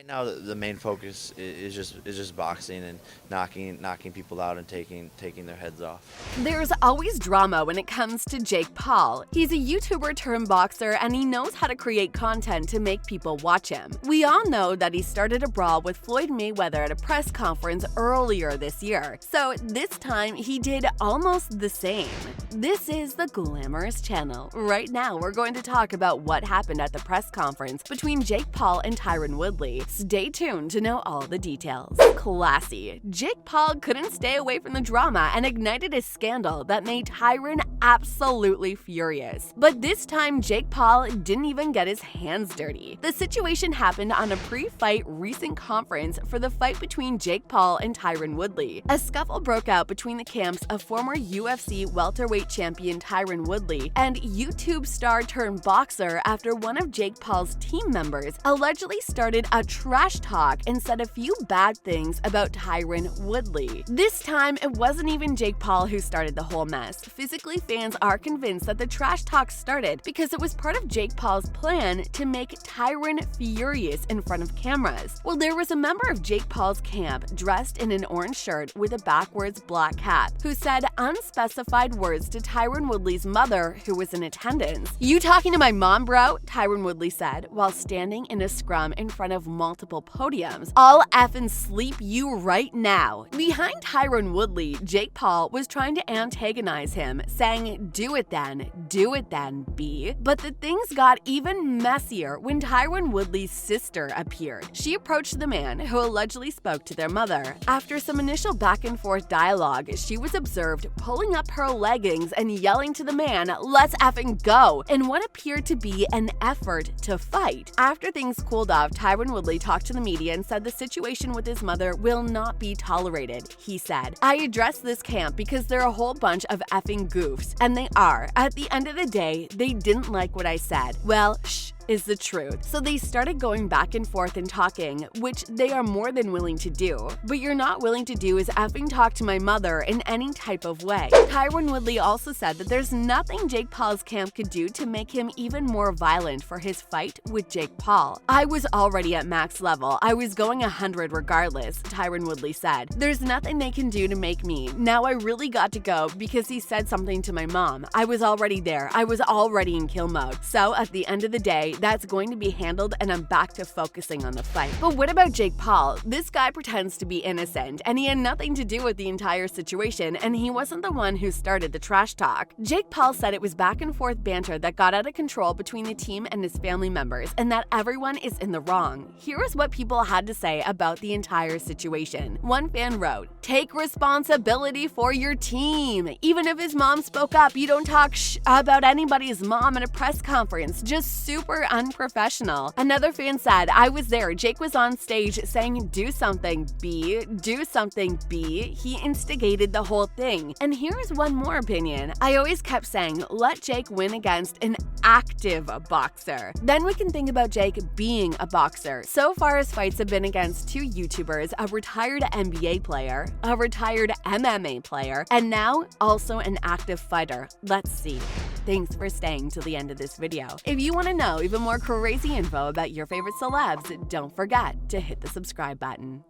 Right now, the main focus is just boxing and knocking people out and taking their heads off. There's always drama when it comes to Jake Paul. He's a YouTuber turned boxer, and he knows how to create content to make people watch him. We all know that he started a brawl with Floyd Mayweather at a press conference earlier this year, so this time he did almost the same. This is the Glamorous Channel. Right now, we're going to talk about what happened at the press conference between Jake Paul and Tyron Woodley. Stay tuned to know all the details. Classy. Jake Paul couldn't stay away from the drama and ignited a scandal that made Tyron absolutely furious. But this time, Jake Paul didn't even get his hands dirty. The situation happened on a pre-fight recent conference for the fight between Jake Paul and Tyron Woodley. A scuffle broke out between the camps of former UFC welterweight champion Tyron Woodley and YouTube star turned boxer after one of Jake Paul's team members allegedly started a trash talk and said a few bad things about Tyron Woodley. This time, it wasn't even Jake Paul who started the whole mess. Physically, fans are convinced that the trash talk started because it was part of Jake Paul's plan to make Tyron furious in front of cameras. Well, there was a member of Jake Paul's camp dressed in an orange shirt with a backwards black hat who said unspecified words to Tyron Woodley's mother, who was in attendance. "You talking to my mom, bro?" Tyron Woodley said while standing in a scrum in front of multiple podiums. "I'll effing sleep you right now." Behind Tyron Woodley, Jake Paul was trying to antagonize him, saying, do it then, B." But the things got even messier when Tyron Woodley's sister appeared. She approached the man who allegedly spoke to their mother. After some initial back and forth dialogue, she was observed pulling up her leggings and yelling to the man, "Let's effing go," in what appeared to be an effort to fight. After things cooled off, Tyron Woodley talked to the media and said the situation with his mother will not be tolerated. He said, "I addressed this camp because they're a whole bunch of effing goofs, and they are. At the end of the day, they didn't like what I said. Well, is the truth. So they started going back and forth and talking, which they are more than willing to do. But you're not willing to do is effing talk to my mother in any type of way." Tyron Woodley also said that there's nothing Jake Paul's camp could do to make him even more violent for his fight with Jake Paul. "I was already at max level. I was going 100 regardless," Tyron Woodley said. "There's nothing they can do to make me. Now I really got to go because he said something to my mom. I was already there. I was already in kill mode. So at the end of the day, that's going to be handled and I'm back to focusing on the fight." But what about Jake Paul? This guy pretends to be innocent and he had nothing to do with the entire situation, and he wasn't the one who started the trash talk. Jake Paul said it was back and forth banter that got out of control between the team and his family members and that everyone is in the wrong. Here is what people had to say about the entire situation. One fan wrote, "Take responsibility for your team. Even if his mom spoke up, you don't talk about anybody's mom at a press conference. Just super unprofessional." Another fan said, "I was there. Jake was on stage saying, do something, B. Do something, B. He instigated the whole thing." And here's one more opinion. "I always kept saying, let Jake win against an active boxer. Then we can think about Jake being a boxer." So far, his fights have been against two YouTubers, a retired NBA player, a retired MMA player, and now also an active fighter. Let's see. Thanks for staying till the end of this video. If you want to know even more crazy info about your favorite celebs, don't forget to hit the subscribe button.